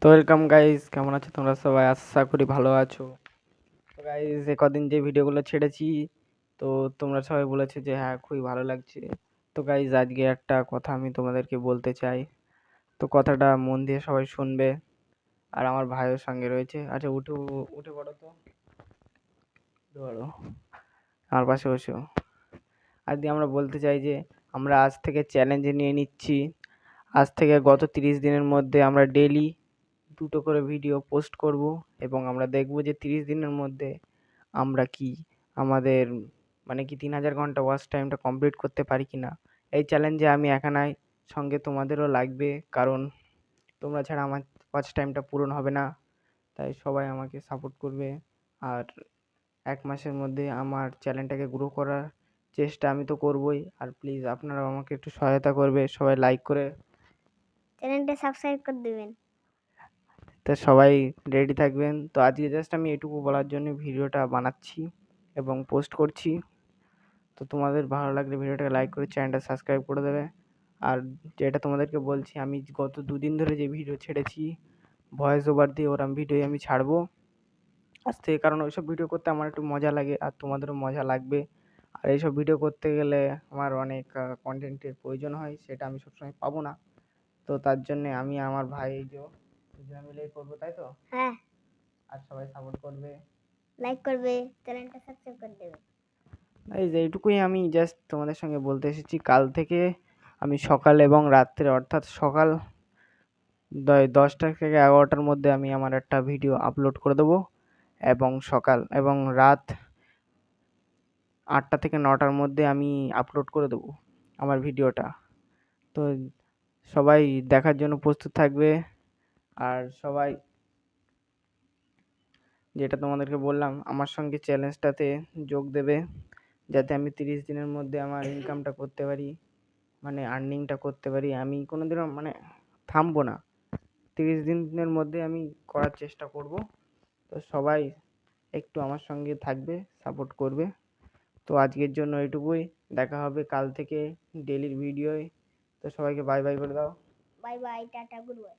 তো welcome guys, কেমন আছো তোমরা সবাই? আশা করি ভালো আছো। তো গাইস, এই কদিন যে ভিডিওগুলো ছেড়েছি, তো তোমরা সবাই বলেছে যে হ্যাঁ খুবই ভালো লাগছে। তো গাইস, আজকে একটা কথা আমি তোমাদেরকে বলতে চাই। তো কথাটা মন দিয়ে সবাই শুনবে। আর আমার ভাইয়ের সঙ্গে রয়েছে। আচ্ছা, উঠে উঠে পড়ো তো, উঠে পড়ো, আমার পাশে বসো। আজকে আমরা বলতে চাই যে আমরা আজ থেকে চ্যালেঞ্জ নিয়ে নিচ্ছি। আজ থেকে গত 30 দিনের মধ্যে আমরা ডেইলি দুটো করে ভিডিও পোস্ট করব, এবং আমরা দেখব যে 30 দিনের মধ্যে আমরা কি আমাদের মানে কি 3000 ঘন্টা ওয়াচ টাইমটা কমপ্লিট করতে পারি কিনা। এই চ্যালেঞ্জে আমি একা নাই, সঙ্গে তোমাদেরও লাগবে, কারণ তোমরা ছাড়া আমার ওয়াচ টাইমটা পূরণ হবে না। তাই সবাই আমাকে সাপোর্ট করবে। আর 1 মাসের মধ্যে আমার চ্যানেলটাকে গ্রো করার চেষ্টা আমি তো করবই। আর প্লিজ আপনারাও আমাকে একটু সহায়তা করবে, সবাই লাইক করে চ্যানেলটা সাবস্ক্রাইব করে দেবেন। তো সবাই রেডি থাকবেন। তো আজকে জাস্ট আমি এটুকু বলার জন্য ভিডিওটা বানাচ্ছি এবং পোস্ট করছি। তো তোমাদের ভালো লাগলে ভিডিওটাকে লাইক করে চ্যানেলটা সাবস্ক্রাইব করে দেবে। আর যেটা তোমাদেরকে বলছি, আমি গত 2 দিন ধরে যে ভিডিও ছেড়েছি ভয়েস ওভার দিয়ে, ওরম ভিডিও আমি ছাড়বো আজ থেকে, কারণ ওইসব ভিডিও করতে আমার একটু মজা লাগে আর তোমাদেরও মজা লাগবে। আর এইসব ভিডিও করতে গেলে আমার অনেক কন্টেন্টের প্রয়োজন হয়, সেটা আমি সবসময় পাবো না। তো তার জন্যে আমি আমার ভাই এই যে দুজনে মিলেই করবো, তাই তো? হ্যাঁ, আর সবাই সাপোর্ট করবে, লাইক করবে, চ্যানেলটা সাবস্ক্রাইব করে দেবে। এই যে এইটুকুই আমি জাস্ট তোমাদের সঙ্গে বলতে এসেছি। কাল থেকে আমি সকাল এবং রাত্রে, অর্থাৎ সকাল 10টা থেকে 11টার মধ্যে আমি আমার একটা ভিডিও আপলোড করে দেবো, এবং সকাল এবং রাত 8টা থেকে 9টার মধ্যে আমি আপলোড করে দেবো আমার ভিডিওটা। তো সবাই দেখার জন্য প্রস্তুত থাকবে। আর সবাই, যেটা তোমাদেরকে বললাম, আমার সঙ্গে চ্যালেঞ্জটাতে যোগ দেবে, যাতে আমি 30 দিনের মধ্যে আমার ইনকামটা করতে পারি, মানে আর্নিংটা করতে পারি। আমি কোনোদিনও মানে থামবো না, 30 দিনের মধ্যে আমি করার চেষ্টা করব। তো সবাই একটু আমার সঙ্গে থাকবে, সাপোর্ট করবে। তো আজকের জন্য এটুকুই, দেখা হবে কাল থেকে ডেইলির ভিডিওয়। তো সবাইকে বাই বাই করে দাও। Bye bye, tata, good bye.